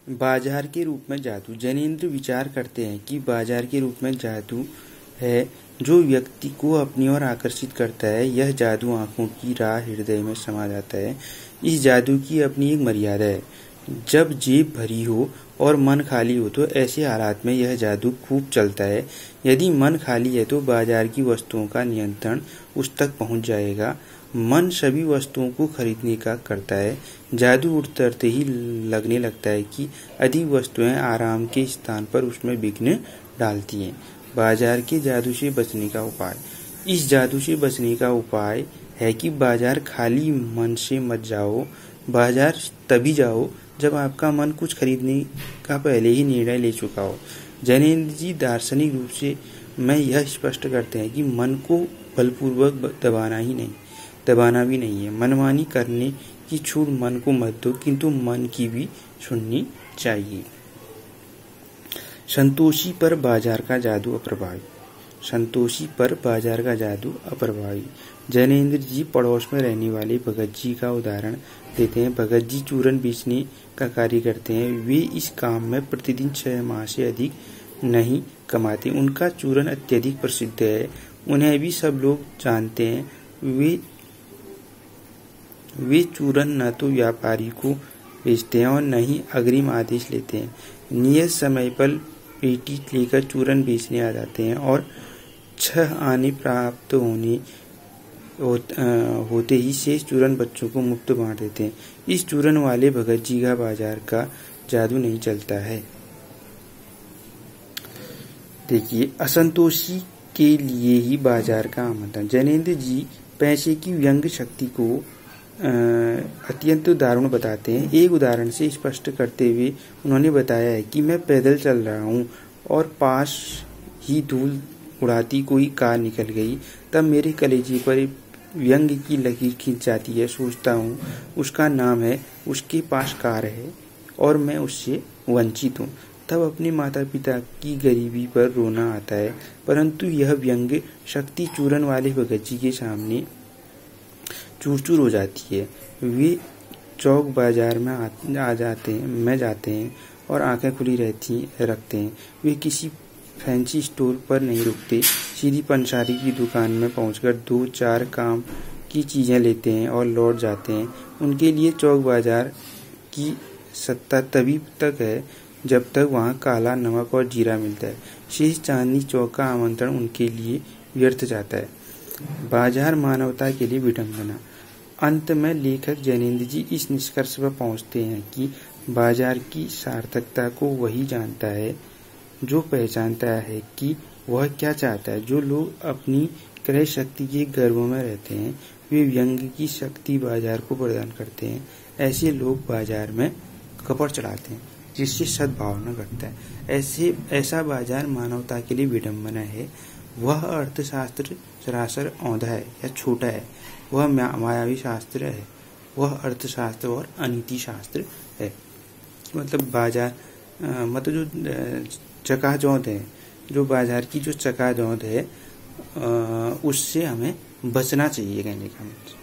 बाजार के रूप में जादू। जैनेंद्र विचार करते हैं कि बाजार के रूप में जादू है जो व्यक्ति को अपनी ओर आकर्षित करता है। यह जादू आंखों की राह हृदय में समा जाता है। इस जादू की अपनी एक मर्यादा है। जब जेब भरी हो और मन खाली हो तो ऐसे हालात में यह जादू खूब चलता है। यदि मन खाली है तो बाजार की वस्तुओं का नियंत्रण उस तक पहुंच जाएगा। मन सभी वस्तुओं को खरीदने का करता है। जादू उतरते ही लगने लगता है कि अधिक वस्तुएं आराम के स्थान पर उसमें विघ्न डालती हैं। बाजार के जादू से बचने का उपाय। इस जादू से बचने का उपाय है कि बाजार खाली मन से मत जाओ। बाजार तभी जाओ जब आपका मन कुछ खरीदने का पहले ही निर्णय ले चुका हो। जैनेंद्र जी दार्शनिक रूप से मैं यह स्पष्ट करते हैं कि मन को बलपूर्वक दबाना भी नहीं है। मनमानी करने की छूट मन को मत दो, किंतु मन की भी सुननी चाहिए। संतोषी पर बाजार का जादू अप्रभावी। संतोषी पर बाजार का जादू अप्रभावी। जैनेंद्र जी पड़ोस में रहने वाले भगत जी का उदाहरण देते हैं। भगत जी चूरन बेचने का कार्य करते हैं। वे इस काम में प्रतिदिन 6 माह से अधिक नहीं कमाते। उनका चूरन अत्यधिक प्रसिद्ध है, उन्हें भी सब लोग जानते हैं। वे चूरन न तो व्यापारी को बेचते हैं और न ही अग्रिम आदेश लेते हैं। नियत समय पर पेटी लेकर चूरन बेचने आ जाते हैं और 6 आने प्राप्त होते ही शेष चूरन बच्चों को मुफ्त बांट देते हैं। इस चूरन वाले भगत जी का बाजार का जादू नहीं चलता है। देखिए, असंतोषी के लिए ही बाजार का आमंत्रण। जैनेंद्र जी पैसे की व्यंग शक्ति को अत्यंत दारुण बताते हैं। एक उदाहरण से स्पष्ट करते हुए उन्होंने बताया है कि मैं पैदल चल रहा हूँ और पास ही धूल उड़ाती कोई कार निकल गई। तब मेरे कलेजे पर व्यंग की लकीर खींच जाती है। सोचता हूँ उसका नाम है, उसके पास कार है और मैं उससे वंचित हूँ। तब अपने माता पिता की गरीबी पर रोना आता है, परंतु यह व्यंग शक्ति चूरन वाले भगत जी के सामने चूर चूर हो जाती है। वे चौक बाजार में जाते हैं और आंखें खुली रखते हैं। वे किसी फैंसी स्टोर पर नहीं रुकते, सीधी पंसारी की दुकान में पहुंचकर 2-4 काम की चीजें लेते हैं और लौट जाते हैं। उनके लिए चौक बाजार की सत्ता तभी तक है जब तक वहां काला नमक और जीरा मिलता है। शेष चांदनी चौक का आमंत्रण उनके लिए व्यर्थ जाता है। बाजार मानवता के लिए विडंबना। अंत में लेखक जैनेंद्र जी इस निष्कर्ष पर पहुंचते हैं कि बाजार की सार्थकता को वही जानता है जो पहचानता है कि वह क्या चाहता है। जो लोग अपनी क्रय शक्ति के गर्भ में रहते हैं वे व्यंग की शक्ति बाजार को प्रदान करते हैं। ऐसे लोग बाजार में कपड़ चढ़ाते हैं जिससे सद्भावना घटता है। ऐसा बाजार मानवता के लिए विडंबना है। वह अर्थशास्त्र सरासर औंधा है या छोटा है। वह मायावी शास्त्र है। वह अर्थशास्त्र और अनीति शास्त्र है। मतलब बाजार मतलब जो चकाचौंध है, जो बाजार की जो चकाचौंध है उससे हमें बचना चाहिए कहने का मतलब।